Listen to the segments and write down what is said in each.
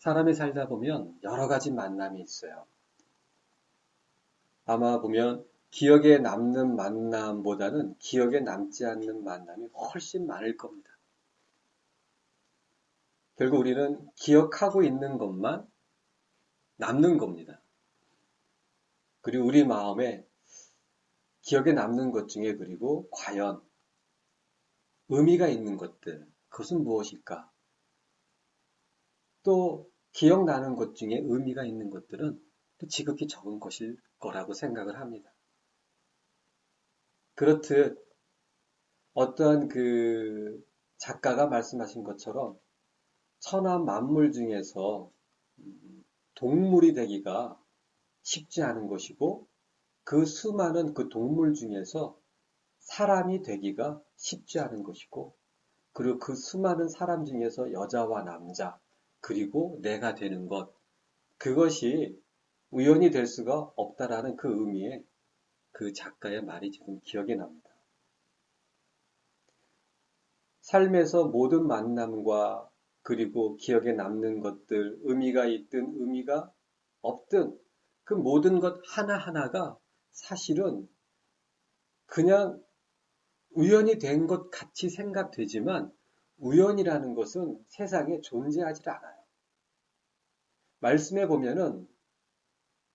사람이 살다 보면 여러 가지 만남이 있어요. 아마 보면 기억에 남는 만남보다는 기억에 남지 않는 만남이 훨씬 많을 겁니다. 결국 우리는 기억하고 있는 것만 남는 겁니다. 그리고 우리 마음에 기억에 남는 것 중에 그리고 과연 의미가 있는 것들, 그것은 무엇일까? 또 기억나는 것 중에 의미가 있는 것들은 또 지극히 적은 것일 거라고 생각을 합니다. 그렇듯 어떠한 그 작가가 말씀하신 것처럼 천하 만물 중에서 동물이 되기가 쉽지 않은 것이고 그 수많은 그 동물 중에서 사람이 되기가 쉽지 않은 것이고 그리고 그 수많은 사람 중에서 여자와 남자 그리고 내가 되는 것 그것이 우연이 될 수가 없다라는 그 의미의 그 작가의 말이 지금 기억에 납니다. 삶에서 모든 만남과 그리고 기억에 남는 것들, 의미가 있든 의미가 없든 그 모든 것 하나하나가 사실은 그냥 우연이 된 것 같이 생각되지만 우연이라는 것은 세상에 존재하지 않아요. 말씀에 보면은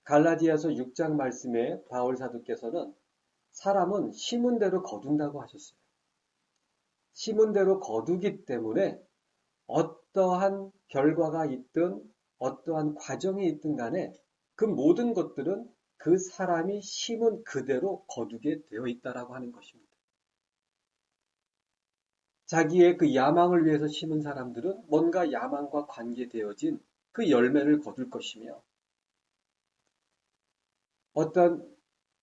갈라디아서 6장 말씀에 바울 사도께서는 사람은 심은 대로 거둔다고 하셨어요. 심은 대로 거두기 때문에 어떠한 결과가 있든 어떠한 과정이 있든 간에 그 모든 것들은 그 사람이 심은 그대로 거두게 되어 있다라고 하는 것입니다. 자기의 그 야망을 위해서 심은 사람들은 뭔가 야망과 관계되어진 그 열매를 거둘 것이며 어떤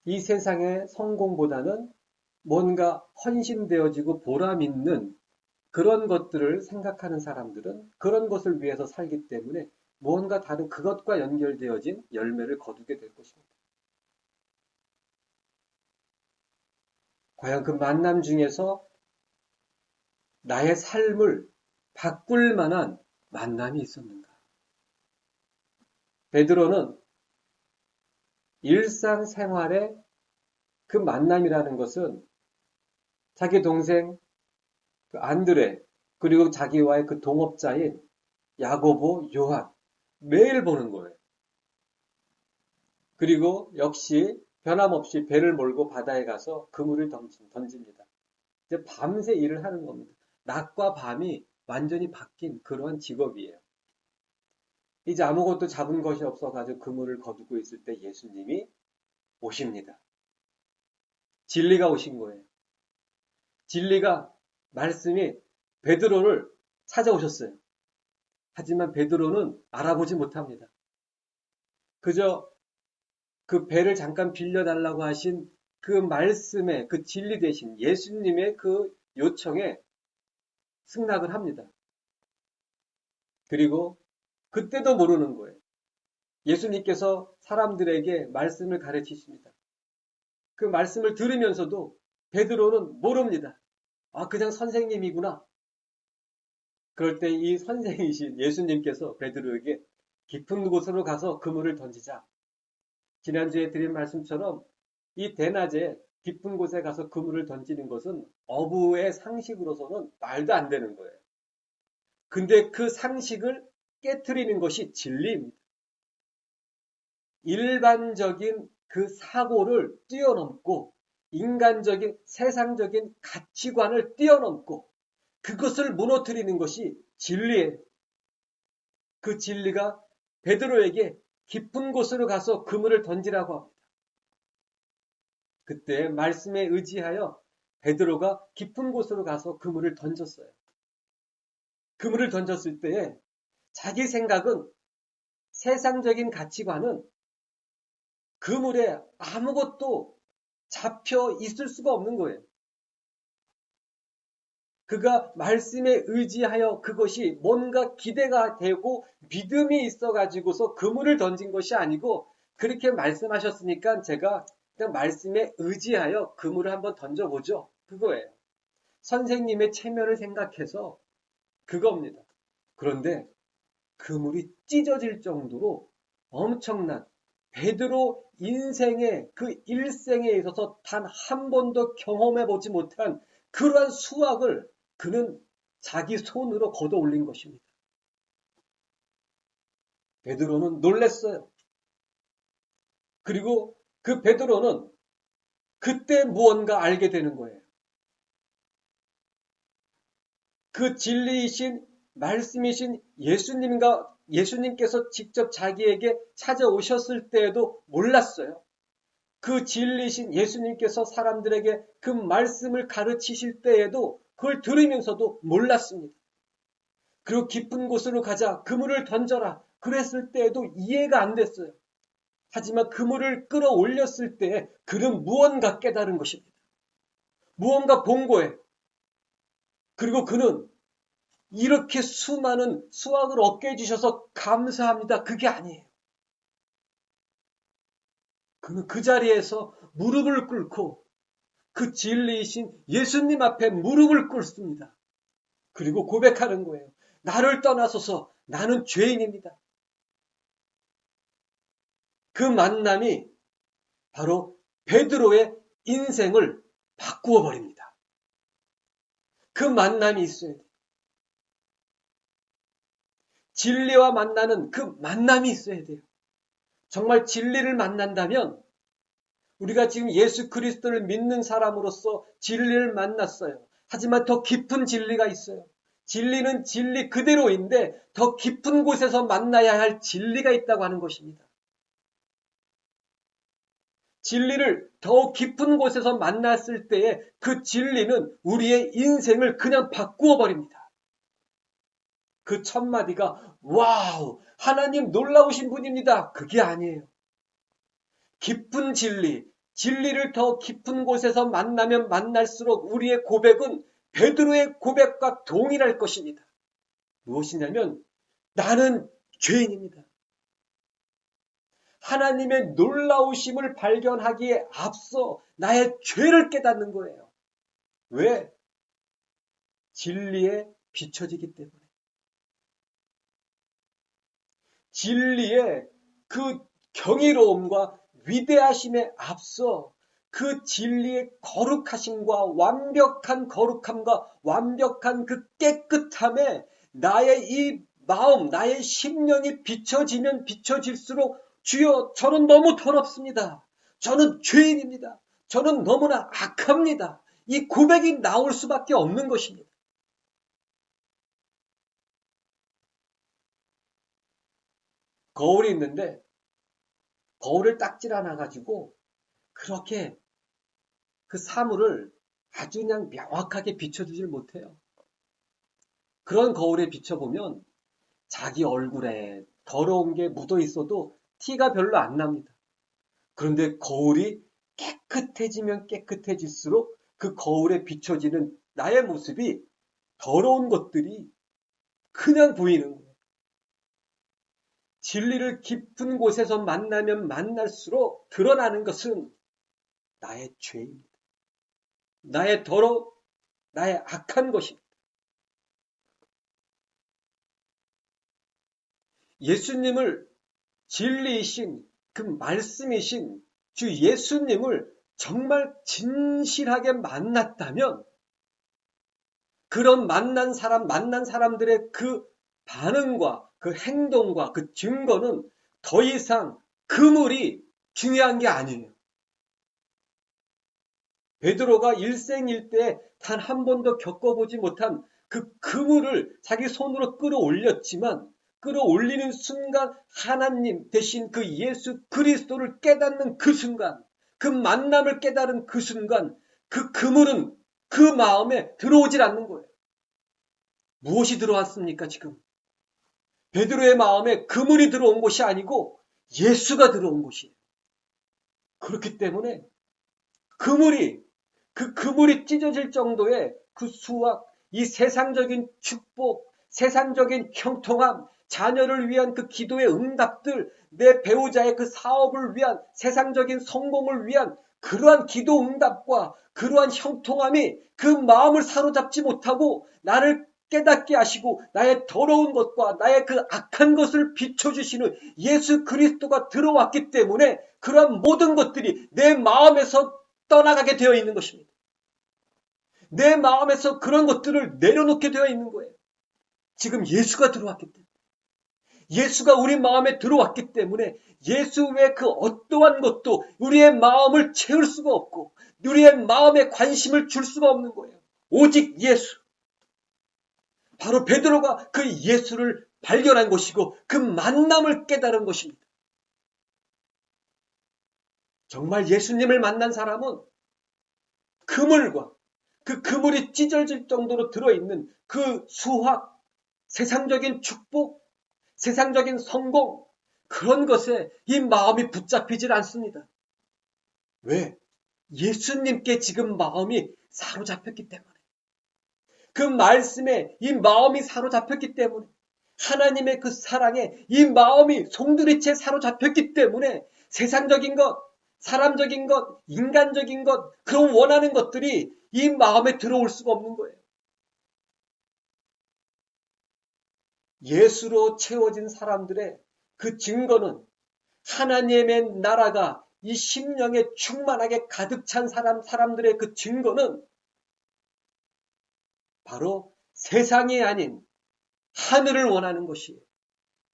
이 세상의 성공보다는 뭔가 헌신되어지고 보람 있는 그런 것들을 생각하는 사람들은 그런 것을 위해서 살기 때문에 무언가 다른 그것과 연결되어진 열매를 거두게 될 것입니다. 과연 그 만남 중에서 나의 삶을 바꿀 만한 만남이 있었는가? 베드로는 일상생활의 그 만남이라는 것은 자기 동생 그 안드레 그리고 자기와의 그 동업자인 야고보, 요한 매일 보는 거예요. 그리고 역시 변함없이 배를 몰고 바다에 가서 그물을 던집니다. 이제 밤새 일을 하는 겁니다. 낮과 밤이 완전히 바뀐 그러한 직업이에요. 이제 아무것도 잡은 것이 없어가지고 그물을 거두고 있을 때 예수님이 오십니다. 진리가 오신 거예요. 진리가 말씀이 베드로를 찾아오셨어요. 하지만 베드로는 알아보지 못합니다. 그저 그 배를 잠깐 빌려달라고 하신 그 말씀에 그 진리 대신 예수님의 그 요청에 승낙을 합니다. 그리고 그때도 모르는 거예요. 예수님께서 사람들에게 말씀을 가르치십니다. 그 말씀을 들으면서도 베드로는 모릅니다. 아, 그냥 선생님이구나. 그럴 때 이 선생이신 예수님께서 베드로에게 깊은 곳으로 가서 그물을 던지자. 지난주에 드린 말씀처럼 이 대낮에 깊은 곳에 가서 그물을 던지는 것은 어부의 상식으로서는 말도 안 되는 거예요. 근데 그 상식을 깨트리는 것이 진리입니다. 일반적인 그 사고를 뛰어넘고 인간적인 세상적인 가치관을 뛰어넘고 그것을 무너뜨리는 것이 진리예요. 그 진리가 베드로에게 깊은 곳으로 가서 그물을 던지라고 합니다. 그때 말씀에 의지하여 베드로가 깊은 곳으로 가서 그물을 던졌어요. 그물을 던졌을 때에 자기 생각은 세상적인 가치관은 그물에 아무것도 잡혀 있을 수가 없는 거예요. 그가 말씀에 의지하여 그것이 뭔가 기대가 되고 믿음이 있어가지고서 그물을 던진 것이 아니고 그렇게 말씀하셨으니까 제가 그냥 말씀에 의지하여 그물을 한번 던져보죠. 그거예요. 선생님의 체면을 생각해서 그겁니다. 그런데 그물이 찢어질 정도로 엄청난 베드로 인생의 그 일생에 있어서 단 한 번도 경험해 보지 못한 그러한 수확을 그는 자기 손으로 걷어 올린 것입니다. 베드로는 놀랐어요. 그리고 그 베드로는 그때 무언가 알게 되는 거예요. 그 진리이신 말씀이신 예수님께서 직접 자기에게 찾아오셨을 때에도 몰랐어요. 그 진리이신 예수님께서 사람들에게 그 말씀을 가르치실 때에도 그걸 들으면서도 몰랐습니다. 그리고 깊은 곳으로 가자, 그물을 던져라 그랬을 때에도 이해가 안 됐어요. 하지만 그물을 끌어올렸을 때 그는 무언가 깨달은 것입니다. 무언가 본 거예요. 그리고 그는 이렇게 수많은 수확을 얻게 해주셔서 감사합니다. 그게 아니에요. 그는 그 자리에서 무릎을 꿇고 그 진리이신 예수님 앞에 무릎을 꿇습니다. 그리고 고백하는 거예요. 나를 떠나소서 나는 죄인입니다. 그 만남이 바로 베드로의 인생을 바꾸어 버립니다. 그 만남이 있어야 돼요. 진리와 만나는 그 만남이 있어야 돼요. 정말 진리를 만난다면 우리가 지금 예수 그리스도를 믿는 사람으로서 진리를 만났어요. 하지만 더 깊은 진리가 있어요. 진리는 진리 그대로인데 더 깊은 곳에서 만나야 할 진리가 있다고 하는 것입니다. 진리를 더 깊은 곳에서 만났을 때에 그 진리는 우리의 인생을 그냥 바꾸어 버립니다. 그 첫 마디가 와우, 하나님 놀라우신 분입니다. 그게 아니에요. 깊은 진리, 진리를 더 깊은 곳에서 만나면 만날수록 우리의 고백은 베드로의 고백과 동일할 것입니다. 무엇이냐면 나는 죄인입니다. 하나님의 놀라우심을 발견하기에 앞서 나의 죄를 깨닫는 거예요. 왜? 진리에 비춰지기 때문에. 진리의 그 경이로움과 위대하심에 앞서 그 진리의 거룩하심과 완벽한 거룩함과 완벽한 그 깨끗함에 나의 이 마음, 나의 심령이 비춰지면 비춰질수록 주여 저는 너무 더럽습니다. 저는 죄인입니다. 저는 너무나 악합니다. 이 고백이 나올 수밖에 없는 것입니다. 거울이 있는데 거울을 딱질 않아가지고 그렇게 그 사물을 아주 그냥 명확하게 비춰주질 못해요. 그런 거울에 비춰보면 자기 얼굴에 더러운 게 묻어 있어도 티가 별로 안 납니다. 그런데 거울이 깨끗해지면 깨끗해질수록 그 거울에 비춰지는 나의 모습이 더러운 것들이 그냥 보이는 거예요. 진리를 깊은 곳에서 만나면 만날수록 드러나는 것은 나의 죄입니다. 나의 나의 악한 것입니다. 예수님을 진리이신 그 말씀이신 주 예수님을 정말 진실하게 만났다면 그런 만난 사람들의 그 반응과 그 행동과 그 증거는 더 이상 그물이 중요한 게 아니에요. 베드로가 일생일대에 단 한 번도 겪어보지 못한 그 그물을 자기 손으로 끌어올렸지만 끌어올리는 순간 하나님 대신 그 예수 그리스도를 깨닫는 그 순간, 그 만남을 깨달은 그 순간 그 그물은 그 마음에 들어오질 않는 거예요. 무엇이 들어왔습니까 지금? 베드로의 마음에 그물이 들어온 것이 아니고 예수가 들어온 것이에요. 그렇기 때문에 그 그물이 찢어질 정도의 그 수확, 이 세상적인 축복, 세상적인 형통함, 자녀를 위한 그 기도의 응답들, 내 배우자의 그 사업을 위한 세상적인 성공을 위한 그러한 기도 응답과 그러한 형통함이 그 마음을 사로잡지 못하고 나를 깨닫게 하시고 나의 더러운 것과 나의 그 악한 것을 비춰주시는 예수 그리스도가 들어왔기 때문에 그러한 모든 것들이 내 마음에서 떠나가게 되어 있는 것입니다. 내 마음에서 그런 것들을 내려놓게 되어 있는 거예요. 지금 예수가 들어왔기 때문에. 예수가 우리 마음에 들어왔기 때문에 예수 외 그 어떠한 것도 우리의 마음을 채울 수가 없고 우리의 마음에 관심을 줄 수가 없는 거예요. 오직 예수. 바로 베드로가 그 예수를 발견한 것이고 그 만남을 깨달은 것입니다. 정말 예수님을 만난 사람은 그물과 그 그물이 찢어질 정도로 들어있는 그 수확, 세상적인 축복, 세상적인 성공, 그런 것에 이 마음이 붙잡히질 않습니다. 왜? 예수님께 지금 마음이 사로잡혔기 때문에. 그 말씀에 이 마음이 사로잡혔기 때문에. 하나님의 그 사랑에 이 마음이 송두리째 사로잡혔기 때문에 세상적인 것, 사람적인 것, 인간적인 것, 그런 원하는 것들이 이 마음에 들어올 수가 없는 거예요. 예수로 채워진 사람들의 그 증거는 하나님의 나라가 이 심령에 충만하게 가득 찬 사람들의 그 증거는 바로 세상이 아닌 하늘을 원하는 것이에요.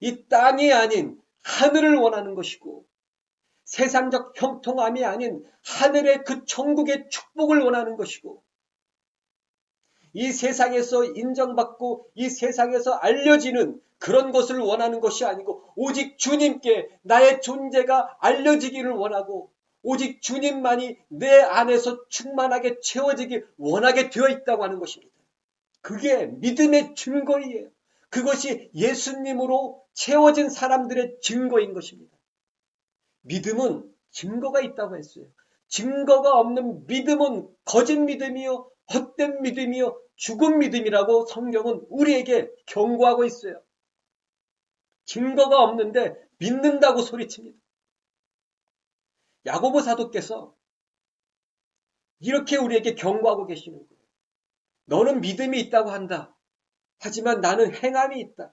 이 땅이 아닌 하늘을 원하는 것이고 세상적 형통함이 아닌 하늘의 그 천국의 축복을 원하는 것이고 이 세상에서 인정받고 이 세상에서 알려지는 그런 것을 원하는 것이 아니고 오직 주님께 나의 존재가 알려지기를 원하고 오직 주님만이 내 안에서 충만하게 채워지길 원하게 되어 있다고 하는 것입니다. 그게 믿음의 증거이에요. 그것이 예수님으로 채워진 사람들의 증거인 것입니다. 믿음은 증거가 있다고 했어요. 증거가 없는 믿음은 거짓 믿음이요, 헛된 믿음이요, 죽은 믿음이라고 성경은 우리에게 경고하고 있어요. 증거가 없는데 믿는다고 소리칩니다. 야고보 사도께서 이렇게 우리에게 경고하고 계시는 거예요. 너는 믿음이 있다고 한다. 하지만 나는 행함이 있다.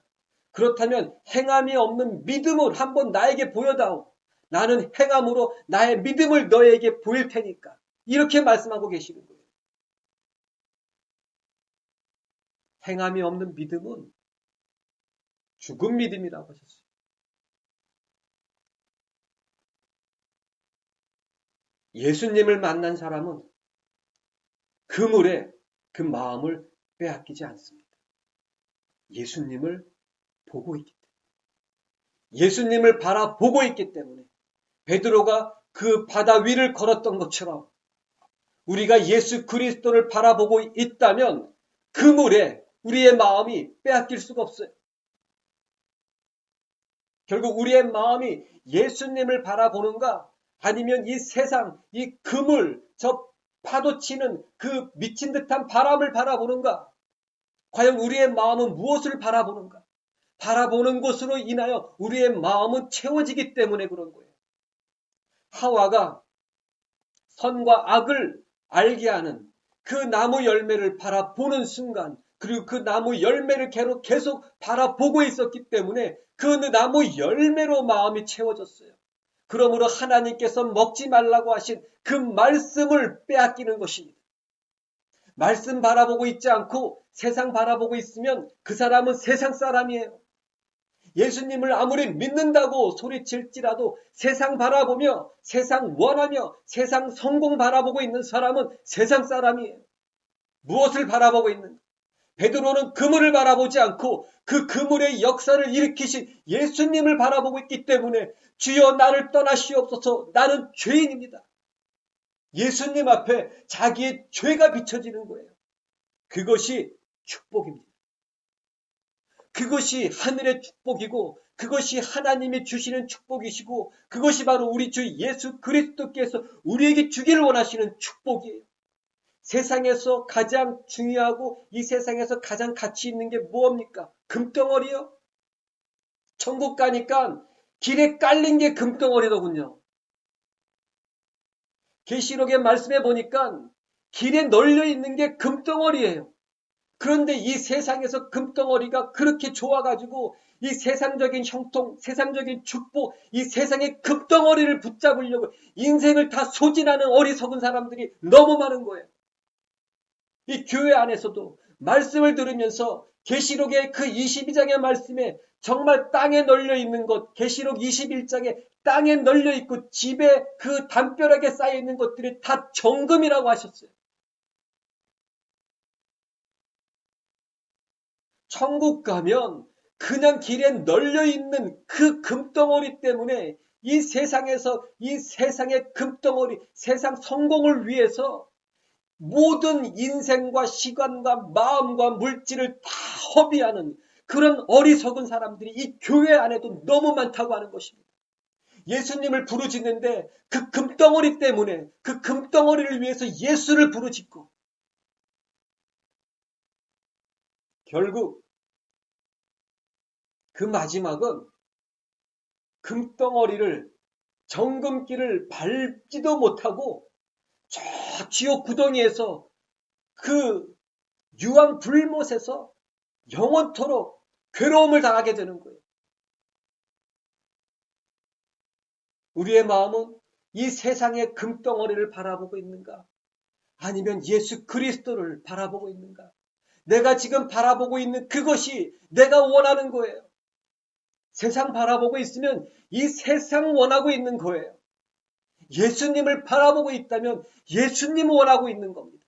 그렇다면 행함이 없는 믿음을 한번 나에게 보여다오. 나는 행함으로 나의 믿음을 너에게 보일 테니까. 이렇게 말씀하고 계시는 거예요. 행함이 없는 믿음은 죽은 믿음이라고 하셨어요. 예수님을 만난 사람은 그물에 그 마음을 빼앗기지 않습니다. 예수님을 보고 있기 때문에. 예수님을 바라보고 있기 때문에 베드로가 그 바다 위를 걸었던 것처럼 우리가 예수 그리스도를 바라보고 있다면 그물에 우리의 마음이 빼앗길 수가 없어요. 결국 우리의 마음이 예수님을 바라보는가 아니면 이 세상, 이 그물, 저 파도치는 그 미친 듯한 바람을 바라보는가? 과연 우리의 마음은 무엇을 바라보는가? 바라보는 것으로 인하여 우리의 마음은 채워지기 때문에 그런 거예요. 하와가 선과 악을 알게 하는 그 나무 열매를 바라보는 순간 그리고 그 나무 열매를 계속 바라보고 있었기 때문에 그 나무 열매로 마음이 채워졌어요. 그러므로 하나님께서 먹지 말라고 하신 그 말씀을 빼앗기는 것입니다. 말씀 바라보고 있지 않고 세상 바라보고 있으면 그 사람은 세상 사람이에요. 예수님을 아무리 믿는다고 소리칠지라도 세상 바라보며 세상 원하며 세상 성공 바라보고 있는 사람은 세상 사람이에요. 무엇을 바라보고 있는가? 베드로는 그물을 바라보지 않고 그 그물의 역사를 일으키신 예수님을 바라보고 있기 때문에 주여 나를 떠나시옵소서 나는 죄인입니다. 예수님 앞에 자기의 죄가 비춰지는 거예요. 그것이 축복입니다. 그것이 하늘의 축복이고 그것이 하나님이 주시는 축복이시고 그것이 바로 우리 주 예수 그리스도께서 우리에게 주기를 원하시는 축복이에요. 세상에서 가장 중요하고 이 세상에서 가장 가치 있는 게 뭡니까? 금덩어리요? 천국 가니까 길에 깔린 게 금덩어리더군요. 계시록의 말씀에 보니까 길에 널려 있는 게 금덩어리예요. 그런데 이 세상에서 금덩어리가 그렇게 좋아가지고 이 세상적인 형통, 세상적인 축복, 이 세상의 금덩어리를 붙잡으려고 인생을 다 소진하는 어리석은 사람들이 너무 많은 거예요. 이 교회 안에서도 말씀을 들으면서 계시록의 그 22장의 말씀에 정말 땅에 널려 있는 것, 계시록 21장에 땅에 널려 있고 집에 그 담벼락에 쌓여 있는 것들이 다 정금이라고 하셨어요. 천국 가면 그냥 길에 널려 있는 그 금덩어리 때문에 이 세상에서 이 세상의 금덩어리, 세상 성공을 위해서 모든 인생과 시간과 마음과 물질을 다 허비하는 그런 어리석은 사람들이 이 교회 안에도 너무 많다고 하는 것입니다. 예수님을 부르짖는데 그 금덩어리 때문에 그 금덩어리를 위해서 예수를 부르짖고 결국 그 마지막은 금덩어리를 정금길을 밟지도 못하고 저 지옥 구덩이에서 그 유황 불못에서 영원토록 괴로움을 당하게 되는 거예요. 우리의 마음은 이 세상의 금덩어리를 바라보고 있는가? 아니면 예수 그리스도를 바라보고 있는가? 내가 지금 바라보고 있는 그것이 내가 원하는 거예요. 세상 바라보고 있으면 이 세상 원하고 있는 거예요. 예수님을 바라보고 있다면 예수님 원하고 있는 겁니다.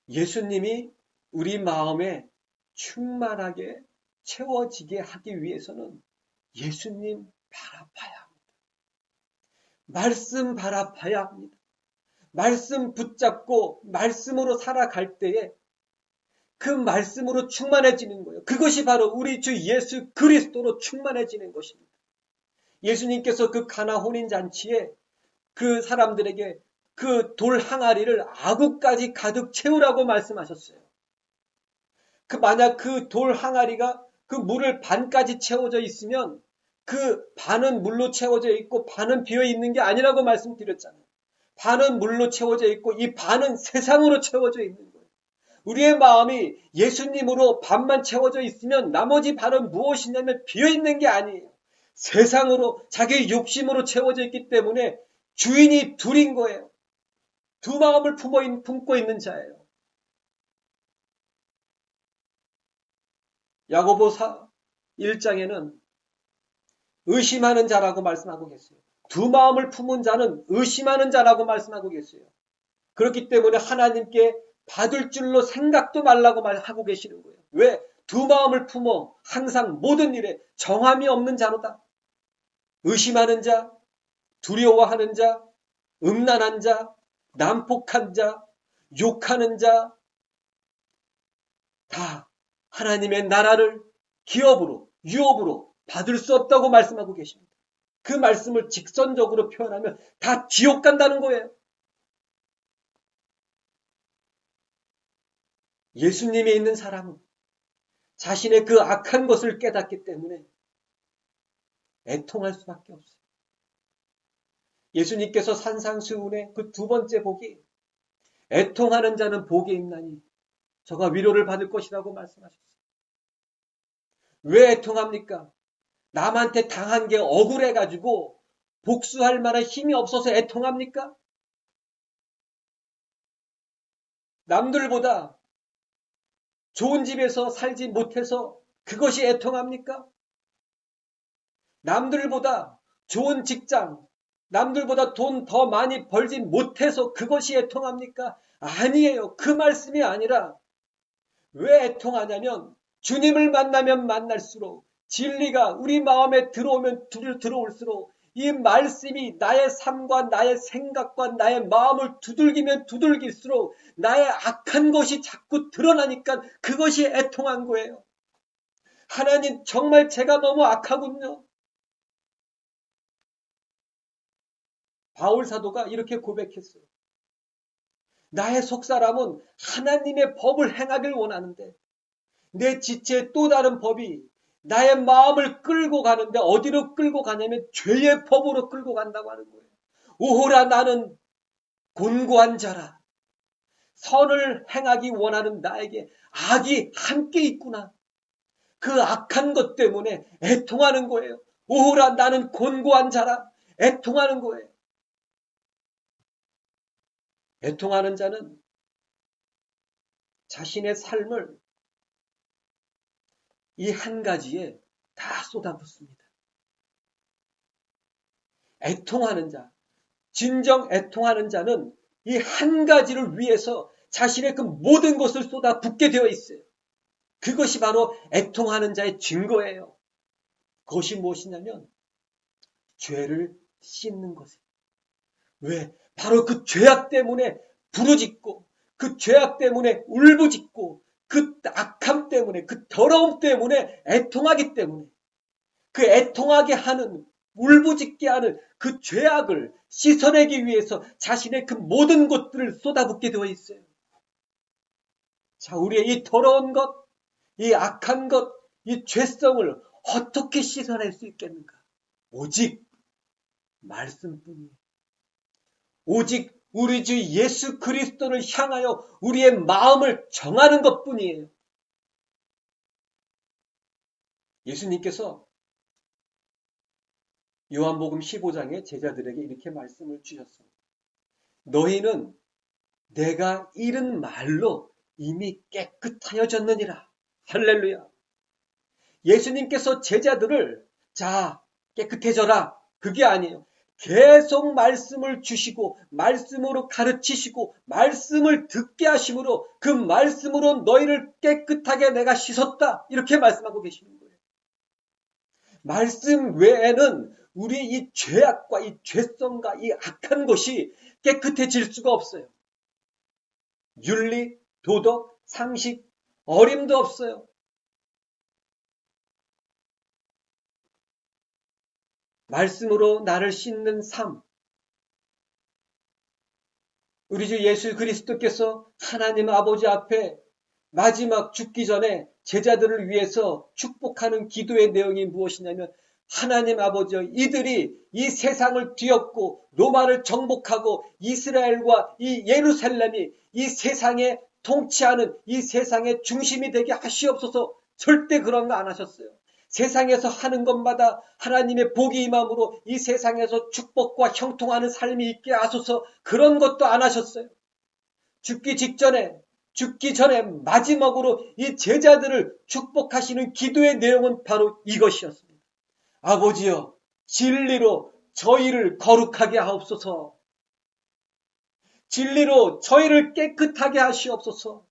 예수님이 우리 마음에 충만하게 채워지게 하기 위해서는 예수님 바라봐야 합니다. 말씀 바라봐야 합니다. 말씀 붙잡고 말씀으로 살아갈 때에 그 말씀으로 충만해지는 거예요. 그것이 바로 우리 주 예수 그리스도로 충만해지는 것입니다. 예수님께서 그 가나 혼인잔치에 그 사람들에게 그 돌 항아리를 아구까지 가득 채우라고 말씀하셨어요. 만약 그 돌 항아리가 그 물을 반까지 채워져 있으면 그 반은 물로 채워져 있고 반은 비어 있는 게 아니라고 말씀드렸잖아요. 반은 물로 채워져 있고 이 반은 세상으로 채워져 있는 거예요. 우리의 마음이 예수님으로 반만 채워져 있으면 나머지 반은 무엇이냐면 비어 있는 게 아니에요. 세상으로 자기 욕심으로 채워져 있기 때문에 주인이 둘인 거예요. 두 마음을 품고 있는 자예요. 야고보서 1장에는 의심하는 자라고 말씀하고 계세요. 두 마음을 품은 자는 의심하는 자라고 말씀하고 계세요. 그렇기 때문에 하나님께 받을 줄로 생각도 말라고 말하고 계시는 거예요. 왜? 두 마음을 품어 항상 모든 일에 정함이 없는 자로다. 의심하는 자, 두려워하는 자, 음란한 자, 난폭한 자, 욕하는 자, 다 하나님의 나라를 기업으로, 유업으로 받을 수 없다고 말씀하고 계십니다. 그 말씀을 직선적으로 표현하면 다 지옥 간다는 거예요. 예수님에 있는 사람은 자신의 그 악한 것을 깨닫기 때문에 애통할 수밖에 없어요. 예수님께서 산상수훈의 그 두 번째 복이 애통하는 자는 복이 있나니 저가 위로를 받을 것이라고 말씀하셨어요. 왜 애통합니까? 남한테 당한 게 억울해가지고 복수할 만한 힘이 없어서 애통합니까? 남들보다 좋은 집에서 살지 못해서 그것이 애통합니까? 남들보다 좋은 직장, 남들보다 돈 더 많이 벌지 못해서 그것이 애통합니까? 아니에요. 그 말씀이 아니라 왜 애통하냐면 주님을 만나면 만날수록 진리가 우리 마음에 들어올수록 이 말씀이 나의 삶과 나의 생각과 나의 마음을 두들기면 두들길수록 나의 악한 것이 자꾸 드러나니까 그것이 애통한 거예요. 하나님 정말 제가 너무 악하군요. 바울 사도가 이렇게 고백했어요. 나의 속사람은 하나님의 법을 행하길 원하는데 내 지체의 또 다른 법이 나의 마음을 끌고 가는데 어디로 끌고 가냐면 죄의 법으로 끌고 간다고 하는 거예요. 오호라 나는 곤고한 자라. 선을 행하기 원하는 나에게 악이 함께 있구나. 그 악한 것 때문에 애통하는 거예요. 오호라 나는 곤고한 자라. 애통하는 거예요. 애통하는 자는 자신의 삶을 이 한 가지에 다 쏟아붓습니다. 애통하는 자, 진정 애통하는 자는 이 한 가지를 위해서 자신의 그 모든 것을 쏟아붓게 되어 있어요. 그것이 바로 애통하는 자의 증거예요. 그것이 무엇이냐면 죄를 씻는 것이에요. 왜? 바로 그 죄악 때문에 부르짖고 그 죄악 때문에 울부짖고 그 악함 때문에 그 더러움 때문에 애통하기 때문에 그 애통하게 하는 울부짖게 하는 그 죄악을 씻어내기 위해서 자신의 그 모든 것들을 쏟아붓게 되어 있어요. 자, 우리의 이 더러운 것, 이 악한 것, 이 죄성을 어떻게 씻어낼 수 있겠는가? 오직 말씀뿐이에요. 오직 우리 주 예수 그리스도를 향하여 우리의 마음을 정하는 것뿐이에요. 예수님께서 요한복음 15장에 제자들에게 이렇게 말씀을 주셨습니다. 너희는 내가 이른 말로 이미 깨끗하여졌느니라. 할렐루야. 예수님께서 제자들을 자 깨끗해져라. 그게 아니에요. 계속 말씀을 주시고 말씀으로 가르치시고 말씀을 듣게 하심으로 그 말씀으로 너희를 깨끗하게 내가 씻었다. 이렇게 말씀하고 계시는 거예요. 말씀 외에는 우리의 이 죄악과 이 죄성과 이 악한 것이 깨끗해질 수가 없어요. 윤리, 도덕, 상식, 어림도 없어요. 말씀으로 나를 씻는 삶. 우리 주 예수 그리스도께서 하나님 아버지 앞에 마지막 죽기 전에 제자들을 위해서 축복하는 기도의 내용이 무엇이냐면 하나님 아버지 이들이 이 세상을 뒤엎고 로마를 정복하고 이스라엘과 이 예루살렘이 이 세상에 통치하는 이 세상의 중심이 되게 하시옵소서. 절대 그런 거 안 하셨어요. 세상에서 하는 것마다 하나님의 복이 임함으로 이 세상에서 축복과 형통하는 삶이 있게 하소서. 그런 것도 안 하셨어요. 죽기 전에 마지막으로 이 제자들을 축복하시는 기도의 내용은 바로 이것이었습니다. 아버지여, 진리로 저희를 거룩하게 하옵소서. 진리로 저희를 깨끗하게 하시옵소서.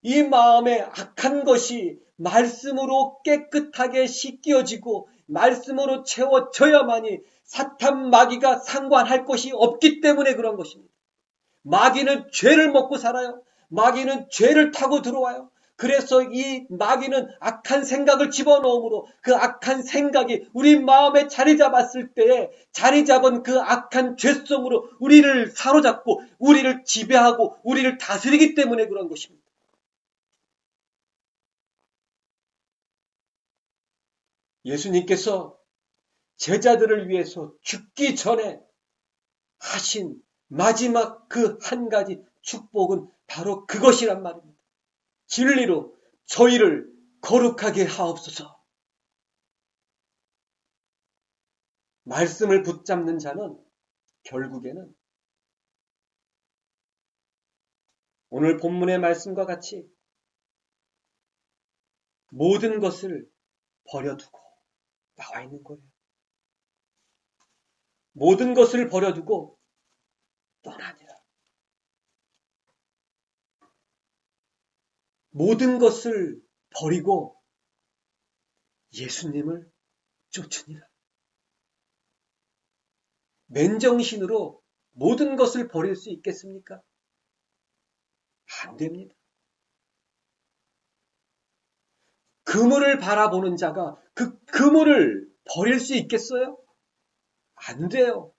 이 마음에 악한 것이 말씀으로 깨끗하게 씻겨지고 말씀으로 채워져야만이 사탄 마귀가 상관할 것이 없기 때문에 그런 것입니다. 마귀는 죄를 먹고 살아요. 마귀는 죄를 타고 들어와요. 그래서 이 마귀는 악한 생각을 집어넣으므로 그 악한 생각이 우리 마음에 자리 잡았을 때에 자리 잡은 그 악한 죄성으로 우리를 사로잡고 우리를 지배하고 우리를 다스리기 때문에 그런 것입니다. 예수님께서 제자들을 위해서 죽기 전에 하신 마지막 그 한 가지 축복은 바로 그것이란 말입니다. 진리로 저희를 거룩하게 하옵소서. 말씀을 붙잡는 자는 결국에는 오늘 본문의 말씀과 같이 모든 것을 버려두고 나와 있는 거예요. 모든 것을 버려두고 떠나니라. 모든 것을 버리고 예수님을 쫓으니라. 맨정신으로 모든 것을 버릴 수 있겠습니까? 안 됩니다. 그물을 바라보는 자가 그 그물을 버릴 수 있겠어요? 안 돼요.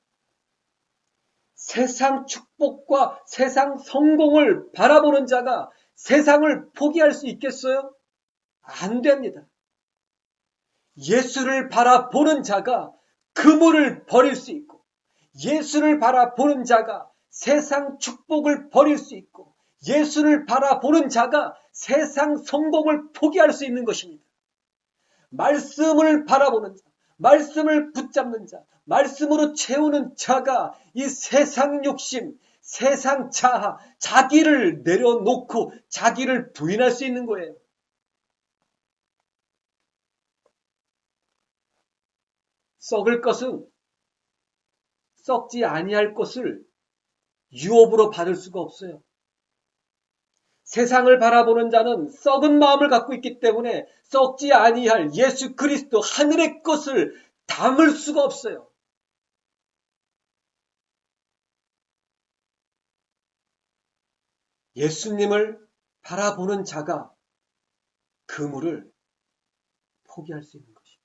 세상 축복과 세상 성공을 바라보는 자가 세상을 포기할 수 있겠어요? 안 됩니다. 예수를 바라보는 자가 그물을 버릴 수 있고 예수를 바라보는 자가 세상 축복을 버릴 수 있고 예수를 바라보는 자가 세상 성공을 포기할 수 있는 것입니다. 말씀을 바라보는 자, 말씀을 붙잡는 자, 말씀으로 채우는 자가 이 세상 욕심, 세상 자아, 자기를 내려놓고 자기를 부인할 수 있는 거예요. 썩을 것은 썩지 아니할 것을 유업으로 받을 수가 없어요. 세상을 바라보는 자는 썩은 마음을 갖고 있기 때문에 썩지 아니할 예수 그리스도 하늘의 것을 담을 수가 없어요. 예수님을 바라보는 자가 그물을 포기할 수 있는 것입니다.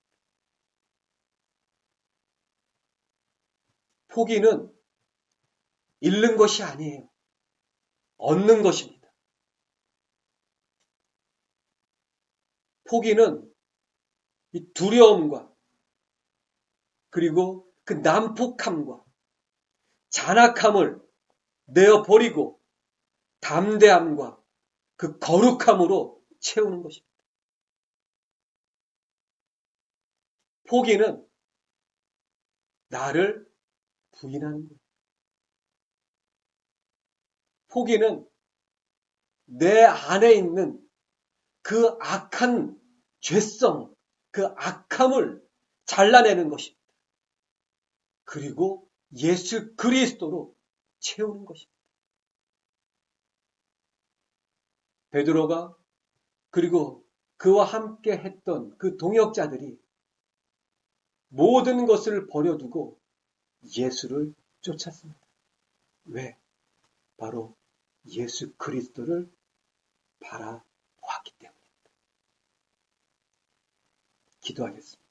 포기는 잃는 것이 아니에요. 얻는 것입니다. 포기는 이 두려움과 그리고 그 난폭함과 잔악함을 내어버리고 담대함과 그 거룩함으로 채우는 것입니다. 포기는 나를 부인하는 거예요. 포기는 내 안에 있는 그 악한 죄성, 그 악함을 잘라내는 것입니다. 그리고 예수 그리스도로 채우는 것입니다. 베드로가 그리고 그와 함께 했던 그 동역자들이 모든 것을 버려두고 예수를 쫓았습니다. 왜? 바로 예수 그리스도를 바라보았기 때문입니다. 기도하겠습니다.